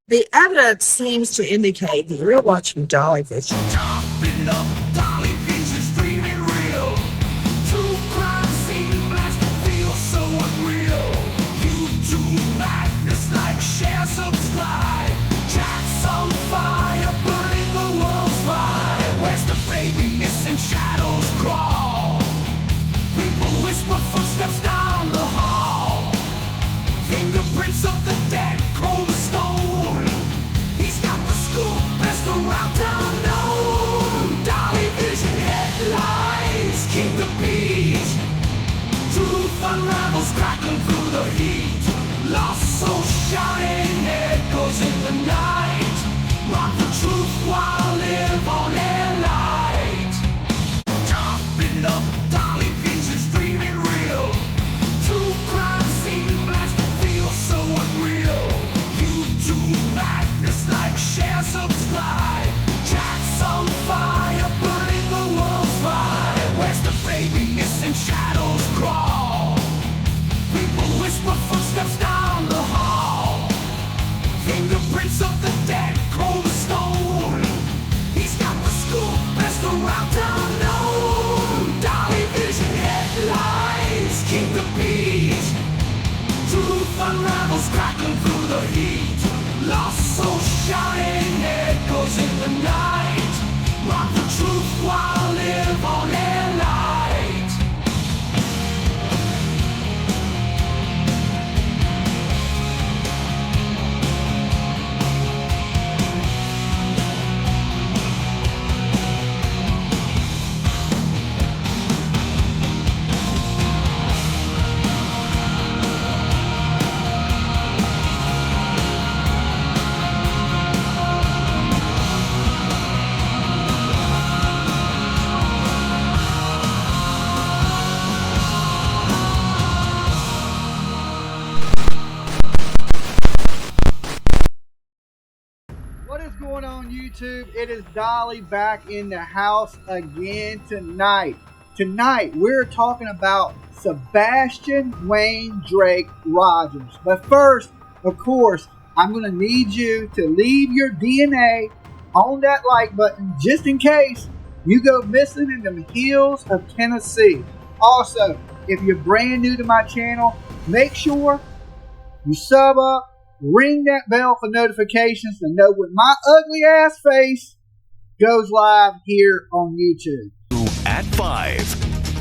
The evidence seems to indicate that you're watching Dolly Vision. Chopping up Dolly Vision, streaming real. True crime scene blast feels so unreal. YouTube madness like share, subscribe. Chats on fire, burning the world's fire. Where's the baby missing? Shadows crawl. People whisper footsteps down the hall. Fingerprints of the dead, cold as stone. He's got the scoop, best around town known. Dolly Vision headlines, king the beat. Truth unravels, crackling through the heat. Lost soul shouting, echoes in the night. Rock the truth while live on air light. Chopping up Dolly Vision, streaming real. True crime scene blast feels so unreal. YouTube madness like share, subscribe. Chats on fire, burning the world's fire. Where's the baby missing? Shadows crawl. People whisper footsteps down the hall. Fingerprints of the dead, cold as stone. He's got the scoop, best around town known. Dolly Vision headlines, king the beat. Truth unravels, crackling through the heat. Lost soul shouting, echoes in the night. Rock the truth while live on air light. What is going on, YouTube? It is Dolly back in the house again tonight. Tonight, we're talking about Sebastian Wayne Drake Rogers. But first, of course, I'm going to need you to leave your DNA on that like button just in case you go missing in the hills of Tennessee. Also, if you're brand new to my channel, make sure you sub up, ring that bell for notifications to know when my ugly ass face goes live here on YouTube. At 5.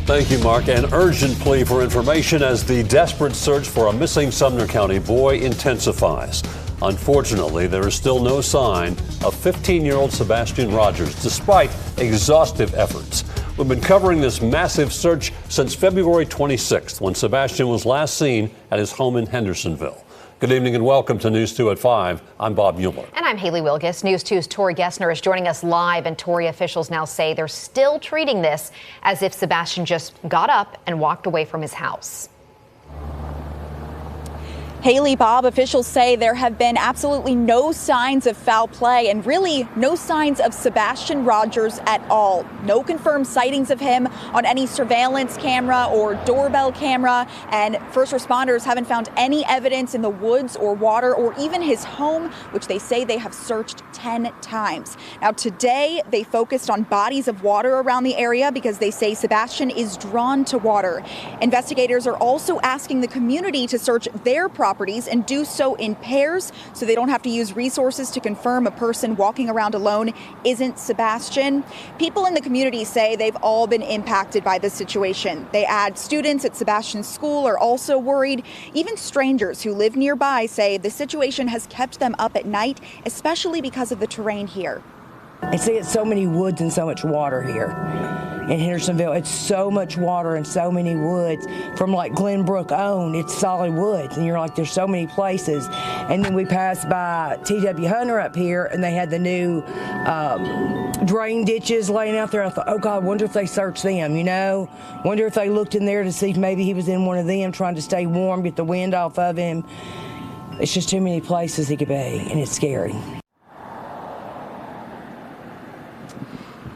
Thank you, Mark. An urgent plea for information as the desperate search for a missing Sumner County boy intensifies. Unfortunately, there is still no sign of 15-year-old Sebastian Rogers, despite exhaustive efforts. We've been covering this massive search since February 26th, when Sebastian was last seen at his home in Hendersonville. Good evening and welcome to News 2 at 5. I'm Bob Mueller. And I'm Haley Wilgus. News 2's Tori Gessner is joining us live, and Tori, officials now say they're still treating this as if Sebastian just got up and walked away from his house. Haley, Bob, officials say there have been absolutely no signs of foul play and really no signs of Sebastian Rogers at all. No confirmed sightings of him on any surveillance camera or doorbell camera, and first responders haven't found any evidence in the woods or water or even his home, which they say they have searched 10 times. Now, today they focused on bodies of water around the area because they say Sebastian is drawn to water. Investigators are also asking the community to search their properties and do so in pairs so they don't have to use resources to confirm a person walking around alone isn't Sebastian. People in the community say they've all been impacted by this situation. They add students at Sebastian's school are also worried. Even strangers who live nearby say the situation has kept them up at night, especially because of the terrain here. And see, it's so many woods and so much water here in Hendersonville. It's so much water and so many woods. From like Glenbrook on, it's solid woods. And you're like, there's so many places. And then we passed by T.W. Hunter up here, and they had the new drain ditches laying out there. I thought, oh God, wonder if they searched them, you know? Wonder if they looked in there to see if maybe he was in one of them trying to stay warm, get the wind off of him. It's just too many places he could be, and it's scary.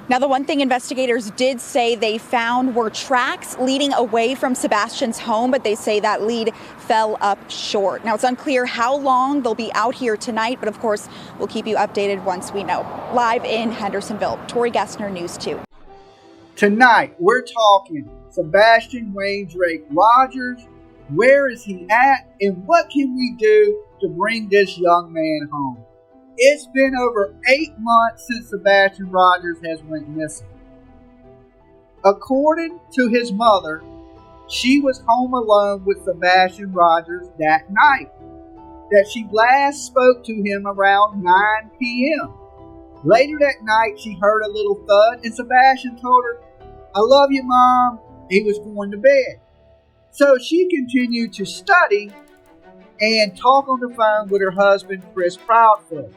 Now, the one thing investigators did say they found were tracks leading away from Sebastian's home, but they say that lead fell up short. Now, it's unclear how long they'll be out here tonight, but of course, we'll keep you updated once we know. Live in Hendersonville, Tori Gessner, News 2. Tonight, we're talking Sebastian Wayne Drake Rogers. Where is he at, and what can we do to bring this young man home? It's been over 8 months since Sebastian Rogers has went missing. According to his mother, she was home alone with Sebastian Rogers that night, that she last spoke to him around 9 p.m. Later that night, she heard a little thud, and Sebastian told her, "I love you, Mom." He was going to bed. So she continued to study and talk on the phone with her husband, Chris Proudfoot.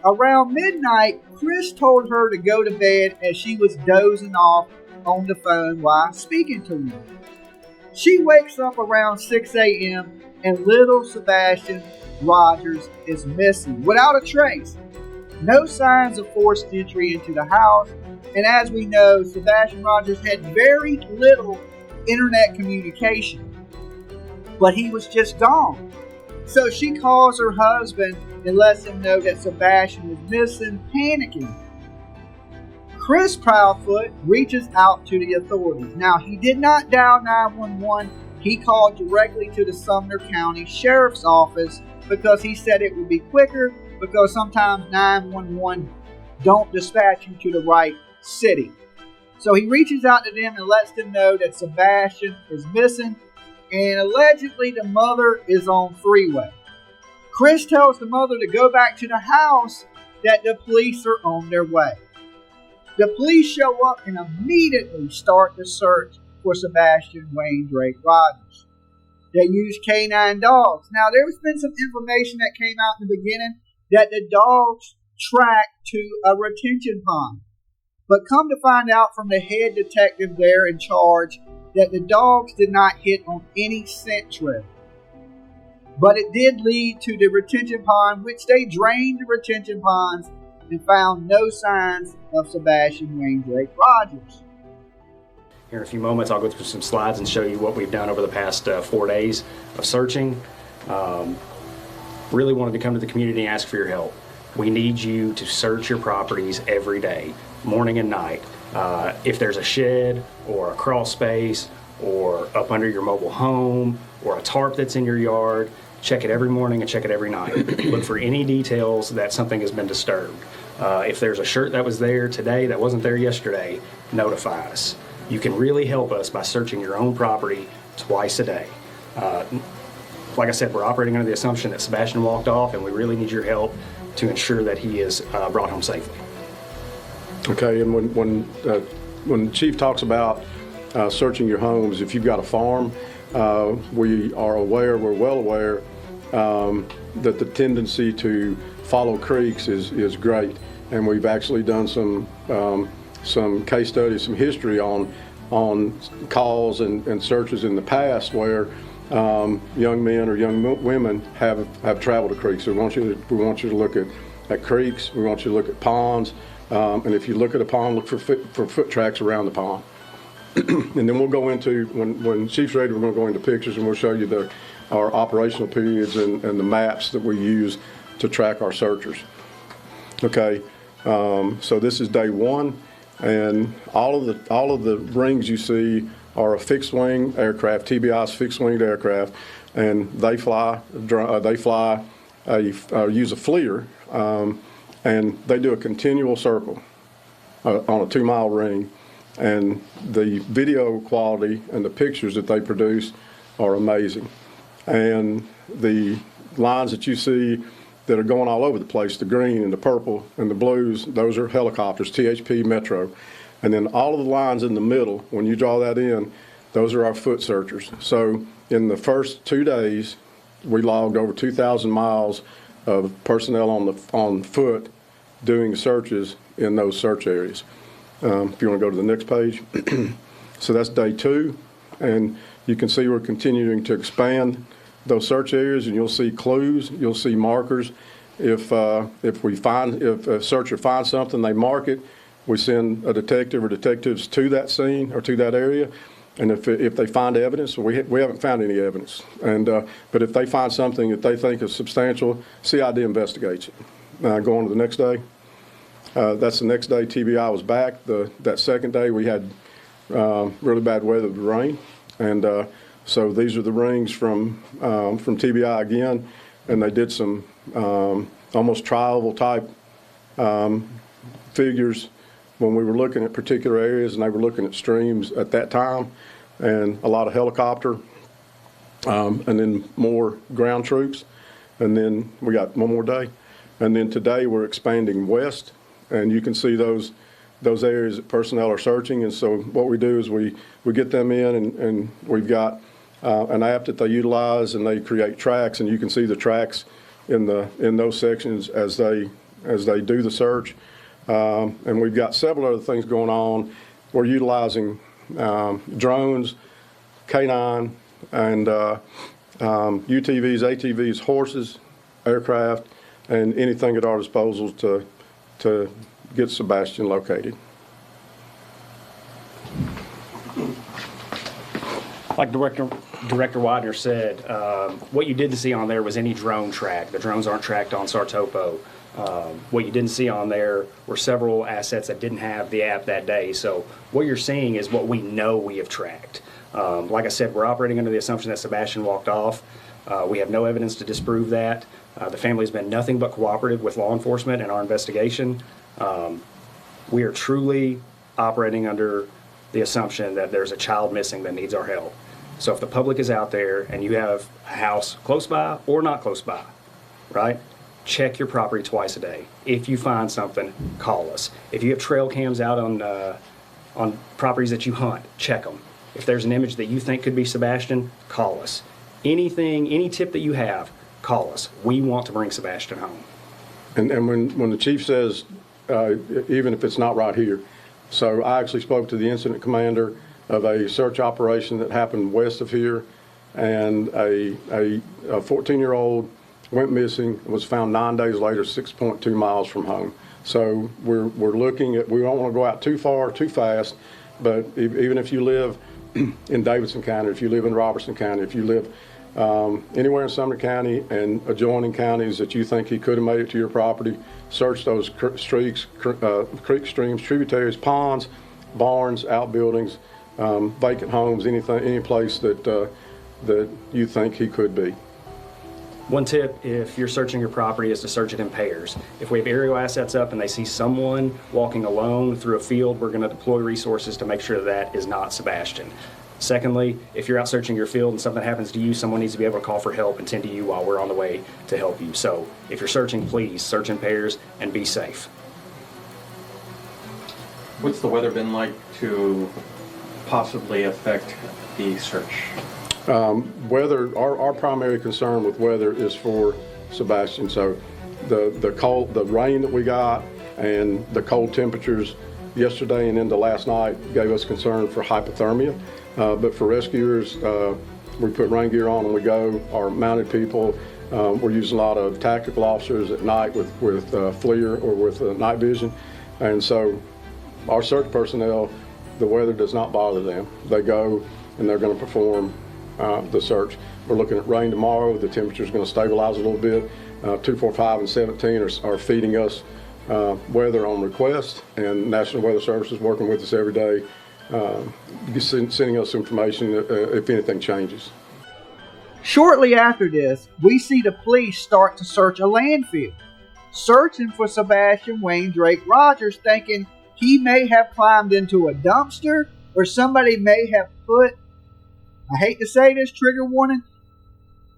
Around midnight, Chris told her to go to bed as she was dozing off on the phone while speaking to him. She wakes up around 6 a.m. and little Sebastian Rogers is missing without a trace. No signs of forced entry into the house, and as we know, Sebastian Rogers had very little internet communication, but he was just gone. So she calls her husband and lets him know that Sebastian was missing, panicking. Chris Proudfoot reaches out to the authorities. Now, he did not dial 911. He called directly to the Sumner County Sheriff's Office because he said it would be quicker, because sometimes 911 don't dispatch you to the right city. So he reaches out to them and lets them know that Sebastian is missing, and allegedly the mother is on three-way. Chris tells the mother to go back to the house, that the police are on their way. The police show up and immediately start the search for Sebastian Wayne Drake Rogers. They use canine dogs. Now, there's been some information that came out in the beginning that the dogs tracked to a retention pond. But come to find out from the head detective there in charge that the dogs did not hit on any scent trail. But it did lead to the retention pond, which they drained the retention ponds and found no signs of Sebastian Wayne Drake Rogers. Here in a few moments, I'll go through some slides and show you what we've done over the past 4 days of searching. Really wanted to come to the community and ask for your help. We need you to search your properties every day, morning and night. If there's a shed or a crawl space or up under your mobile home or a tarp that's in your yard, check it every morning and check it every night. Look for any details that something has been disturbed. If there's a shirt that was there today that wasn't there yesterday, notify us. You can really help us by searching your own property twice a day. Like I said, we're operating under the assumption that Sebastian walked off, and we really need your help to ensure that he is brought home safely. Okay, and when Chief talks about searching your homes, if you've got a farm, we're well aware that the tendency to follow creeks is great, and we've actually done some case studies, some history on calls and searches in the past where young men or young women have traveled to creeks. So we want you to look at creeks. We want you to look at ponds, and if you look at a pond, look for foot tracks around the pond. And then we'll go into, when Chief's ready, we're going to go into pictures and we'll show you our operational periods and the maps that we use to track our searchers. Okay, so this is day one, and all of the rings you see are a fixed-wing aircraft, TBI's fixed-winged aircraft, and they use a FLIR, and they do a continual circle on a 2-mile ring. And the video quality and the pictures that they produce are amazing. And the lines that you see that are going all over the place, the green and the purple and the blues, those are helicopters, THP Metro. And then all of the lines in the middle, when you draw that in, those are our foot searchers. So in the first 2 days, we logged over 2,000 miles of personnel on foot doing searches in those search areas. If you want to go to the next page. So that's day 2, and you can see we're continuing to expand those search areas, and you'll see clues, you'll see markers. If a searcher finds something, they mark it, we send a detective or detectives to that scene or to that area. And if they find evidence, we haven't found any evidence. But if they find something that they think is substantial, CID investigates it. Go on to the next day. That's the next day TBI was back. That second day we had really bad weather with rain. And so these are the rings from TBI again. And they did some almost tri-oval type figures when we were looking at particular areas, and they were looking at streams at that time, and a lot of helicopter, and then more ground troops. And then we got one more day. And then today we're expanding west, and you can see those areas that personnel are searching. And so what we do is we get them in, and we've got an app that they utilize, and they create tracks, and you can see the tracks in those sections as they do the search. And we've got several other things going on. We're utilizing drones, K9, and UTVs, ATVs, horses, aircraft, and anything at our disposal to get Sebastian located. Like Director Widener said, what you didn't see on there was any drone track. The drones aren't tracked on Sartopo. What you didn't see on there were several assets that didn't have the app that day. So what you're seeing is what we know we have tracked. Like I said, we're operating under the assumption that Sebastian walked off. We have no evidence to disprove that. The family's been nothing but cooperative with law enforcement and our investigation. We are truly operating under the assumption that there's a child missing that needs our help. So if the public is out there and you have a house close by or not close by, right? Check your property twice a day. If you find something, call us. If you have trail cams out on properties that you hunt, check them. If there's an image that you think could be Sebastian, call us. Anything, any tip that you have, call us. We want to bring Sebastian home. And when the chief says, even if it's not right here, so I actually spoke to the incident commander of a search operation that happened west of here, and a 14-year-old went missing, was found 9 days later, 6.2 miles from home. So we're looking at, we don't want to go out too far, too fast, but even if you live in Davidson County, if you live in Robertson County, if you live anywhere in Sumner County and adjoining counties that you think he could have made it to your property, search those creeks, streams, tributaries, ponds, barns, outbuildings, vacant homes, anything, any place that you think he could be. One tip, if you're searching your property, is to search it in pairs. If we have aerial assets up and they see someone walking alone through a field, we're going to deploy resources to make sure that is not Sebastian. Secondly, if you're out searching your field and something happens to you, someone needs to be able to call for help and tend to you while we're on the way to help you. So if you're searching, please search in pairs and be safe. What's the weather been like to possibly affect the search? Weather, our primary concern with weather is for Sebastian. So the rain that we got and the cold temperatures yesterday and into last night gave us concern for hypothermia. But for rescuers, we put rain gear on when we go. Our mounted people, we're using a lot of tactical officers at night with FLIR or with night vision. And so our search personnel, the weather does not bother them. They go and they're going to perform the search. We're looking at rain tomorrow. The temperature is going to stabilize a little bit. 245 and 17 are feeding us weather on request, and National Weather Service is working with us every day, sending us information if anything changes. Shortly after this, we see the police start to search a landfill, searching for Sebastian Wayne Drake Rogers, thinking he may have climbed into a dumpster or somebody may have put, I hate to say this, trigger warning,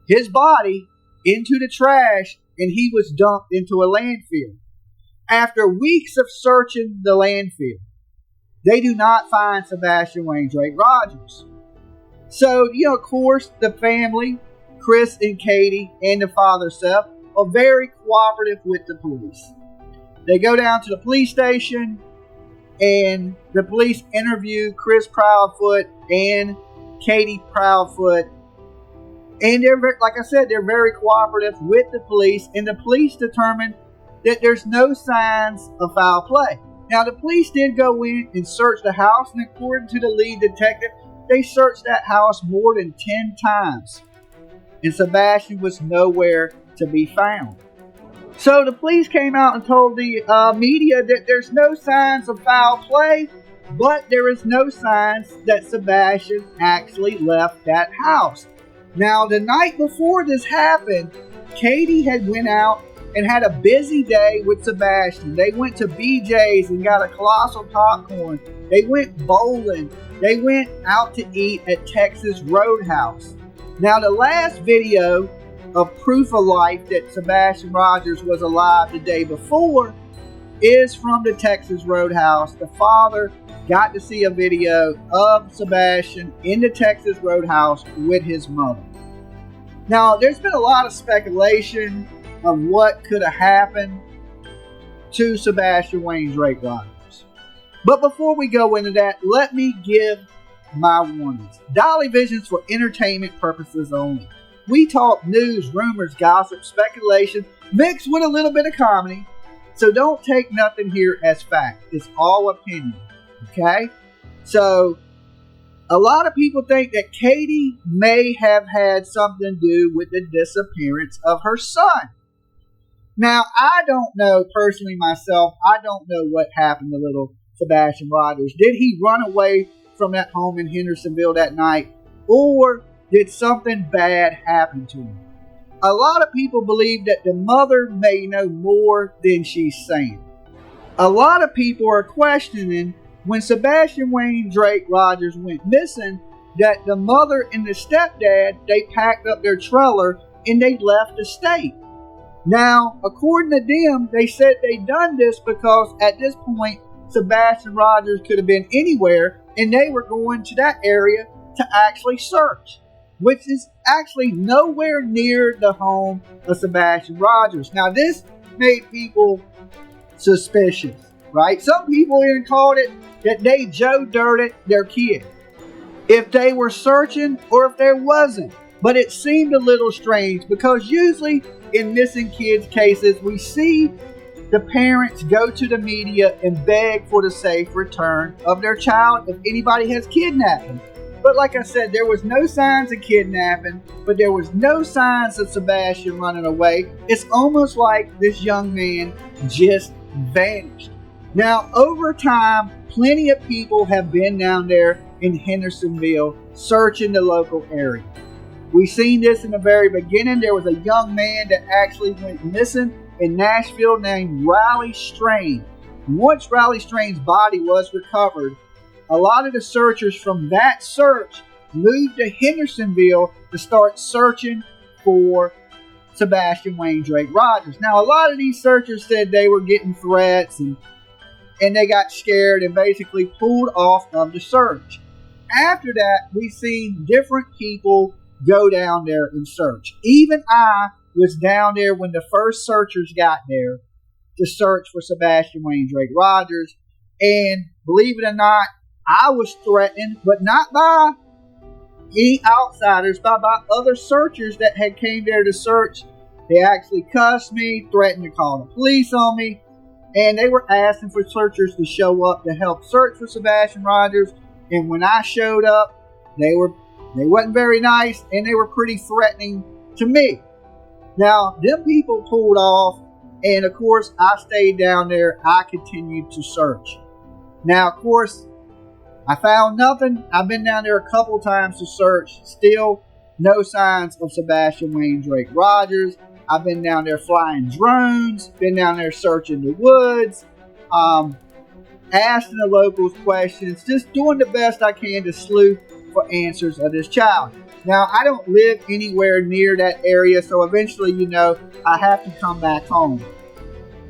his body into the trash and he was dumped into a landfill. After weeks of searching the landfill, they do not find Sebastian Wayne Drake Rogers. So, of course, the family, Chris and Katie, and the father, Seth, are very cooperative with the police. They go down to the police station, and the police interview Chris Proudfoot and Katie Proudfoot. And they're, like I said, they're very cooperative with the police, and the police determined that there's no signs of foul play. Now, the police did go in and search the house, and according to the lead detective, they searched that house more than 10 times, and Sebastian was nowhere to be found. So the police came out and told the media that there's no signs of foul play, but there is no signs that Sebastian actually left that house. Now, the night before this happened, Katie had went out and had a busy day with Sebastian. They went to BJ's and got a colossal popcorn. They went bowling. They went out to eat at Texas Roadhouse. Now, the last video of proof of life that Sebastian Rogers was alive the day before is from the Texas Roadhouse. The father got to see a video of Sebastian in the Texas Roadhouse with his mother. Now, there's been a lot of speculation of what could have happened to Sebastian Wayne Drake Rogers. But before we go into that, let me give my warnings. Dolly Vision's for entertainment purposes only. We talk news, rumors, gossip, speculation, mixed with a little bit of comedy. So don't take nothing here as fact. It's all opinion. Okay? So, a lot of people think that Katie may have had something to do with the disappearance of her son. Now, I don't know personally myself. I don't know what happened to little Sebastian Rogers. Did he run away from that home in Hendersonville that night? Or did something bad happen to him? A lot of people believe that the mother may know more than she's saying. A lot of people are questioning when Sebastian Wayne Drake Rogers went missing that the mother and the stepdad, they packed up their trailer and they left the state. Now, according to them, they said they done this because at this point, Sebastian Rogers could have been anywhere and they were going to that area to actually search, which is actually nowhere near the home of Sebastian Rogers. Now, this made people suspicious, right? Some people even called it that they Joe dirted their kid, if they were searching or if there wasn't. But it seemed a little strange because usually in missing kids cases, we see the parents go to the media and beg for the safe return of their child if anybody has kidnapped them. But like I said, there was no signs of kidnapping, but there was no signs of Sebastian running away. It's almost like this young man just vanished. Now, over time, plenty of people have been down there in Hendersonville searching the local area. We seen this in the very beginning. There was a young man that actually went missing in Nashville named Riley Strain. Once Riley Strain's body was recovered, a lot of the searchers from that search moved to Hendersonville to start searching for Sebastian Wayne Drake Rogers. Now, a lot of these searchers said they were getting threats and they got scared and basically pulled off of the search. After that, we've seen different people go down there and search. Even I was down there when the first searchers got there to search for Sebastian Wayne Drake Rogers. And believe it or not, I was threatened, but not by any outsiders, but by other searchers that had came there to search. They actually cussed me, threatened to call the police on me, and they were asking for searchers to show up to help search for Sebastian Rogers. And when I showed up, they wasn't very nice, and they were pretty threatening to me. Now, them people pulled off, and of course, I stayed down there. I continued to search. Now, of course, I found nothing. I've been down there a couple times to search. Still, no signs of Sebastian Wayne Drake Rogers. I've been down there flying drones. Been down there searching the woods. Asking the locals questions. Just doing the best I can to sleuth for answers of this child. Now, I don't live anywhere near that area, so eventually, I have to come back home.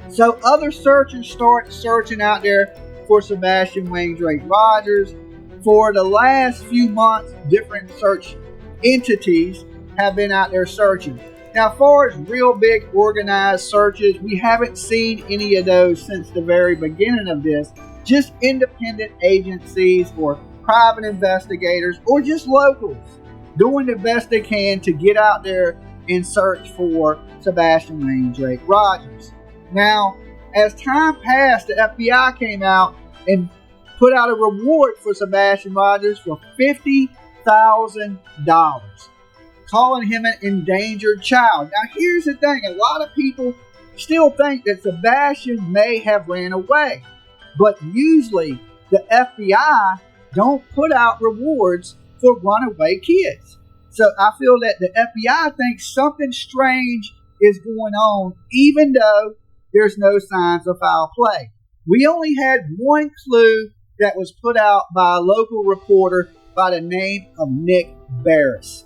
So other searchers start searching out there for Sebastian Wayne Drake Rogers. For the last few months, different search entities have been out there searching. Now, as far as real big organized searches, we haven't seen any of those since the very beginning of this. Just independent agencies or private investigators or just locals doing the best they can to get out there and search for Sebastian Wayne Drake Rogers. Now, as time passed, the FBI came out and put out a reward for Sebastian Rogers for $50,000, calling him an endangered child. Now, here's the thing. A lot of people still think that Sebastian may have ran away, but usually the FBI don't put out rewards for runaway kids. So I feel that the FBI thinks something strange is going on, even though there's no signs of foul play. We only had one clue that was put out by a local reporter by the name of Nick Barris.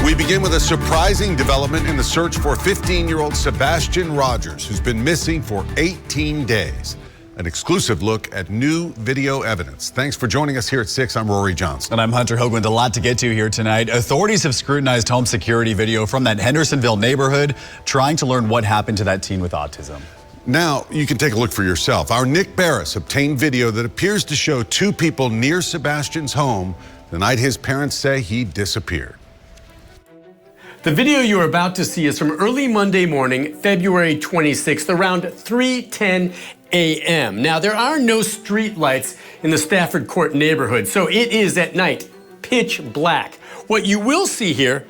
We begin with a surprising development in the search for 15-year-old Sebastian Rogers, who's been missing for 18 days. An exclusive look at new video evidence. Thanks for joining us here at 6. I'm Rory Johnson. And I'm Hunter Hoagland. A lot to get to here tonight. Authorities have scrutinized home security video from that Hendersonville neighborhood, trying to learn what happened to that teen with autism. Now you can take a look for yourself. Our Nick Barris obtained video that appears to show two people near Sebastian's home the night his parents say he disappeared. The video you're about to see is from early Monday morning, February 26th, around 3:10 a.m. Now, there are no street lights in the Stafford Court neighborhood, so it is at night, pitch black. What you will see here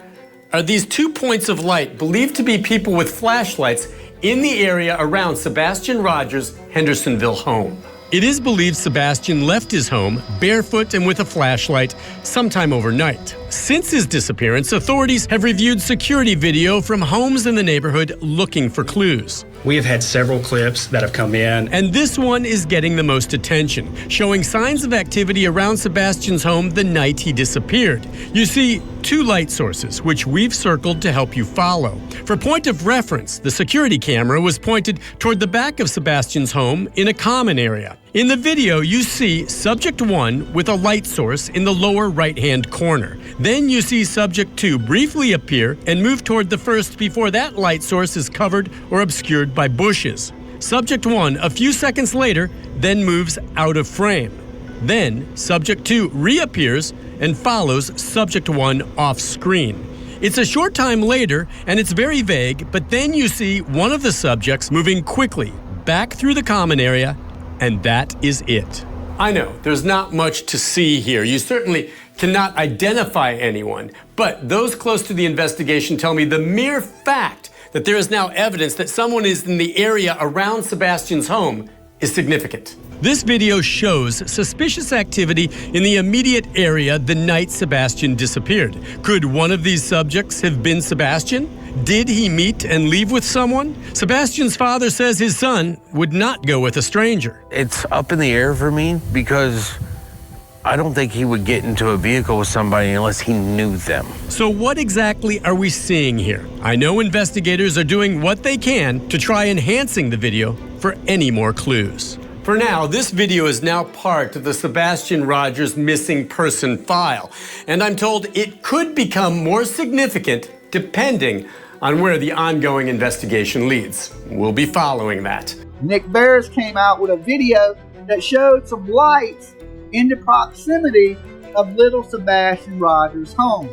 are these 2 points of light believed to be people with flashlights in the area around Sebastian Rogers' Hendersonville home. It is believed Sebastian left his home barefoot and with a flashlight sometime overnight. Since his disappearance, authorities have reviewed security video from homes in the neighborhood looking for clues. We have had several clips that have come in. And this one is getting the most attention, showing signs of activity around Sebastian's home the night he disappeared. You see 2 light sources, which we've circled to help you follow. For point of reference, the security camera was pointed toward the back of Sebastian's home in a common area. In the video, you see subject 1 with a light source in the lower right-hand corner. Then you see subject 2 briefly appear and move toward the first before that light source is covered or obscured by bushes. Subject 1, a few seconds later, then moves out of frame. Then subject 2 reappears and follows subject 1 off screen. It's a short time later and it's very vague, but then you see one of the subjects moving quickly back through the common area, and that is it. I know, there's not much to see here. You certainly cannot identify anyone, but those close to the investigation tell me the mere fact that there is now evidence that someone is in the area around Sebastian's home is significant. This video shows suspicious activity in the immediate area the night Sebastian disappeared. Could one of these subjects have been Sebastian? Did he meet and leave with someone? Sebastian's father says his son would not go with a stranger. It's up in the air for me because I don't think he would get into a vehicle with somebody unless he knew them. So what exactly are we seeing here? I know investigators are doing what they can to try enhancing the video for any more clues. For now, this video is now part of the Sebastian Rogers missing person file, and I'm told it could become more significant depending on where the ongoing investigation leads. We'll be following that. Nick Barris came out with a video that showed some lights in the proximity of little Sebastian Rogers' home.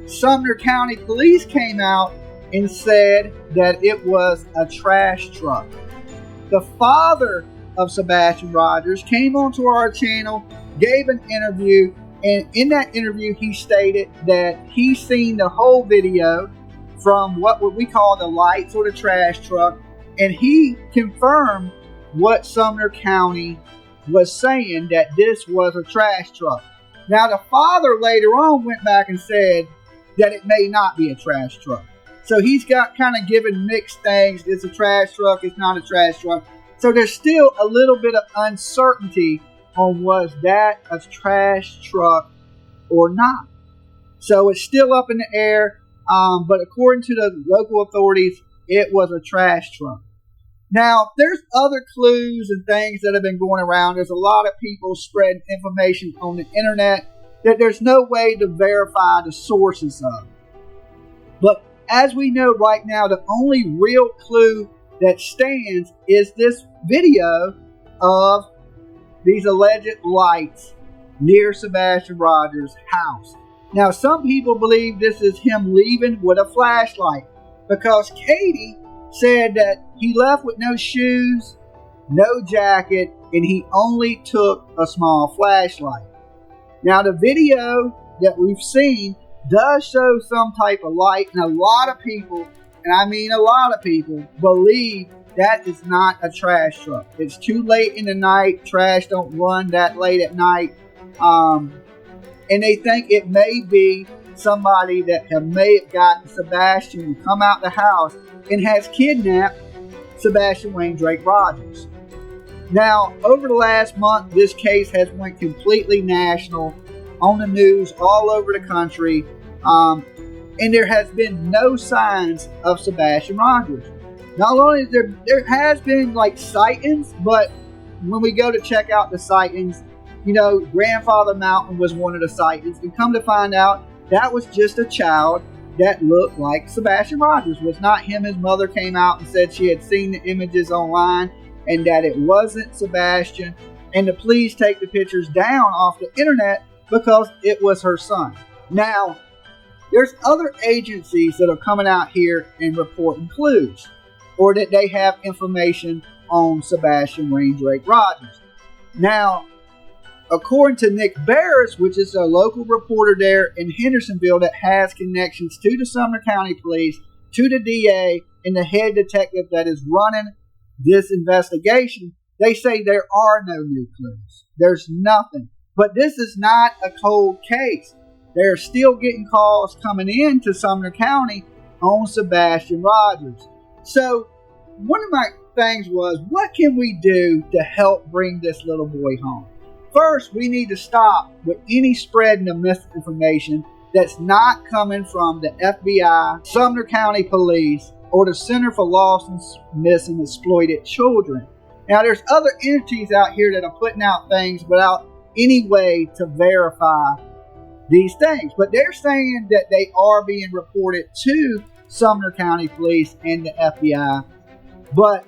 Sumner County Police came out and said that it was a trash truck. The father of Sebastian Rogers came onto our channel, gave an interview, and in that interview he stated that he's seen the whole video from what we call the lights or the trash truck, and he confirmed what Sumner County was saying, that this was a trash truck. Now the father later on went back and said that it may not be a trash truck. So he's got kind of given mixed things. It's a trash truck, it's not a trash truck. So there's still a little bit of uncertainty on was that a trash truck or not. So it's still up in the air, but according to the local authorities, it was a trash truck. Now, there's other clues and things that have been going around. There's a lot of people spreading information on the internet that there's no way to verify the sources of. But as we know right now, the only real clue that stands is this video of these alleged lights near Sebastian Rogers' house. Now, some people believe this is him leaving with a flashlight, because Katie said that he left with no shoes, no jacket, and he only took a small flashlight. Now, the video that we've seen does show some type of light, and a lot of people, and I mean a lot of people, believe that is not a trash truck. It's too late in the night. Trash don't run that late at night. And they think it may be somebody that may have gotten Sebastian to come out the house and has kidnapped Sebastian Wayne Drake Rogers. Now, over the last month, this case has went completely national, on the news all over the country, and there has been no signs of Sebastian Rogers. Not only there has been like sightings, but when we go to check out the sightings, you know, Grandfather Mountain was one of the sightings, and come to find out that was just a child that looked like Sebastian Rogers. It was not him. His mother came out and said she had seen the images online and that it wasn't Sebastian, and to please take the pictures down off the internet because it was her son. Now, there's other agencies that are coming out here and reporting clues, or that they have information on Sebastian Wayne Drake Rogers. Now, according to Nick Barris, which is a local reporter there in Hendersonville that has connections to the Sumner County Police, to the DA, and the head detective that is running this investigation, they say there are no new clues. There's nothing. But this is not a cold case. They're still getting calls coming in to Sumner County on Sebastian Rogers. So one of my things was, what can we do to help bring this little boy home? First, we need to stop with any spreading of misinformation that's not coming from the FBI, Sumner County Police, or the Center for Lost and Missing and Exploited Children. Now, there's other entities out here that are putting out things without any way to verify these things. But they're saying that they are being reported to Sumner County Police and the FBI. But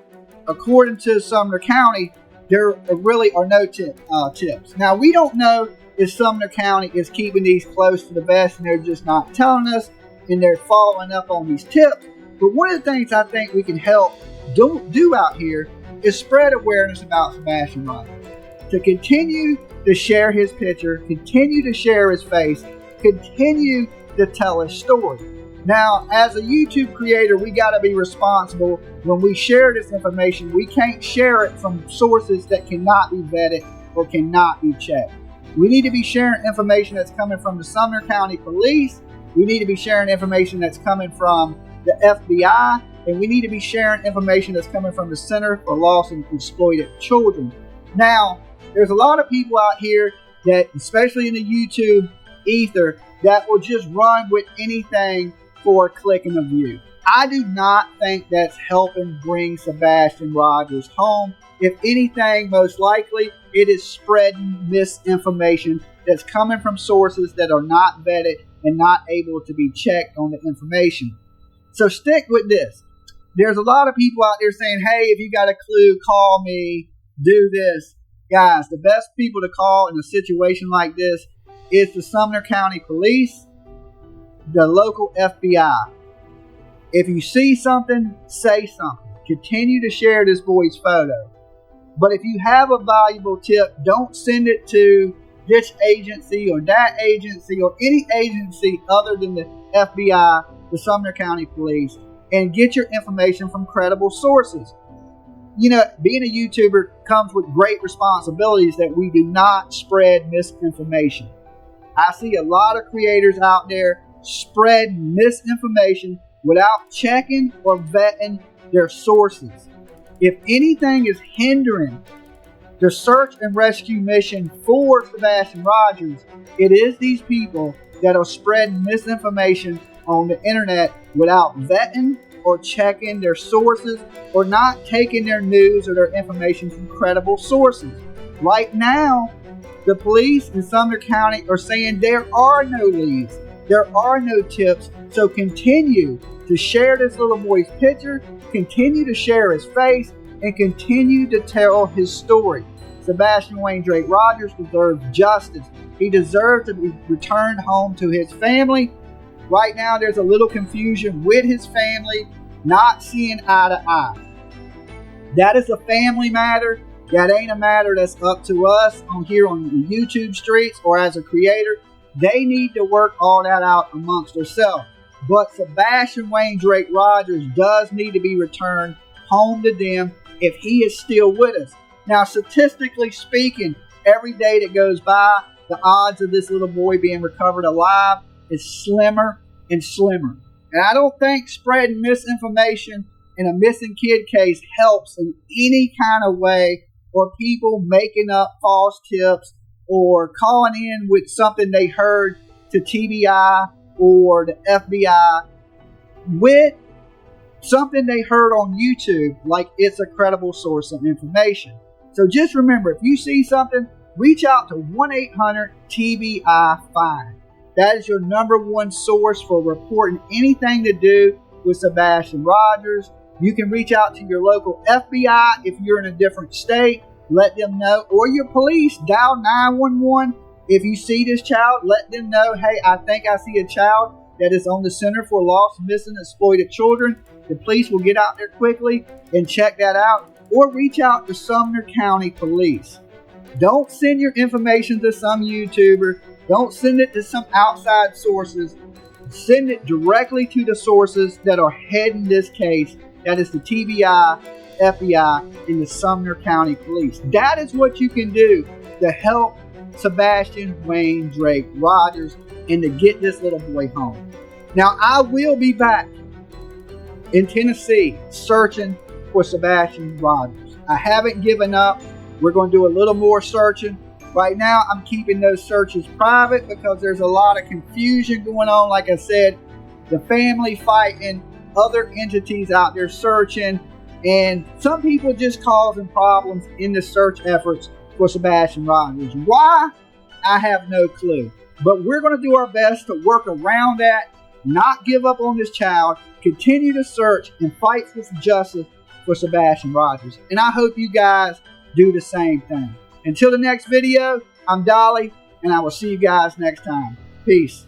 according to Sumner County, there really are no tips. Now, we don't know if Sumner County is keeping these close to the vest and they're just not telling us and they're following up on these tips. But one of the things I think we can help do out here is spread awareness about Sebastian Rogers. To continue to share his picture, continue to share his face, continue to tell his story. Now, as a YouTube creator, we got to be responsible when we share this information. We can't share it from sources that cannot be vetted or cannot be checked. We need to be sharing information that's coming from the Sumner County Police. We need to be sharing information that's coming from the FBI, and we need to be sharing information that's coming from the Center for Lost and Exploited Children. Now, there's a lot of people out here that, especially in the YouTube ether, that will just run with anything for a click and a view. I do not think that's helping bring Sebastian Rogers home. If anything, most likely it is spreading misinformation that's coming from sources that are not vetted and not able to be checked on the information. So stick with this. There's a lot of people out there saying, hey, if you got a clue, call me, do this. Guys, the best people to call in a situation like this is the Sumner County Police, the local FBI. If you see something, say something. Continue to share this boy's photo. But if you have a valuable tip, don't send it to this agency or that agency or any agency other than the FBI, the Sumner County Police, and get your information from credible sources. You know, being a YouTuber comes with great responsibilities that we do not spread misinformation. I see a lot of creators out there spread misinformation without checking or vetting their sources. If anything is hindering the search and rescue mission for Sebastian Rogers, it is these people that are spreading misinformation on the internet without vetting or checking their sources or not taking their news or their information from credible sources. Right now, the police in Sumner County are saying there are no leads, there are no tips, so continue to share this little boy's picture, continue to share his face, and continue to tell his story. Sebastian Wayne Drake Rogers deserves justice. He deserves to be returned home to his family. Right now, there's a little confusion with his family not seeing eye to eye. That is a family matter. That ain't a matter that's up to us on here on the YouTube streets or as a creator. They need to work all that out amongst themselves. But Sebastian Wayne Drake Rogers does need to be returned home to them if he is still with us. Now, statistically speaking, every day that goes by, the odds of this little boy being recovered alive is slimmer and slimmer. And I don't think spreading misinformation in a missing kid case helps in any kind of way, or people making up false tips or calling in with something they heard to TBI or the FBI with something they heard on YouTube, like it's a credible source of information. So just remember, if you see something, reach out to 1-800-TBI-FIND. That is your #1 source for reporting anything to do with Sebastian Rogers. You can reach out to your local FBI if you're in a different state. Let them know, or your police, dial 911. If you see this child, let them know, hey, I think I see a child that is on the Center for Lost, Missing, Exploited Children. The police will get out there quickly and check that out, or reach out to Sumner County Police. Don't send your information to some YouTuber. Don't send it to some outside sources. Send it directly to the sources that are heading this case. That is the TBI, FBI, and the Sumner County Police. That is what you can do to help Sebastian Wayne Drake Rogers and to get this little boy home. Now, I will be back in Tennessee searching for Sebastian Rogers. I haven't given up. We're going to do a little more searching. Right now, I'm keeping those searches private because there's a lot of confusion going on. Like I said, the family fighting, other entities out there searching, and some people just causing problems in the search efforts for Sebastian Rogers. Why? I have no clue. But we're going to do our best to work around that, not give up on this child, continue to search and fight for justice for Sebastian Rogers. And I hope you guys do the same thing. Until the next video, I'm Dolly, and I will see you guys next time. Peace.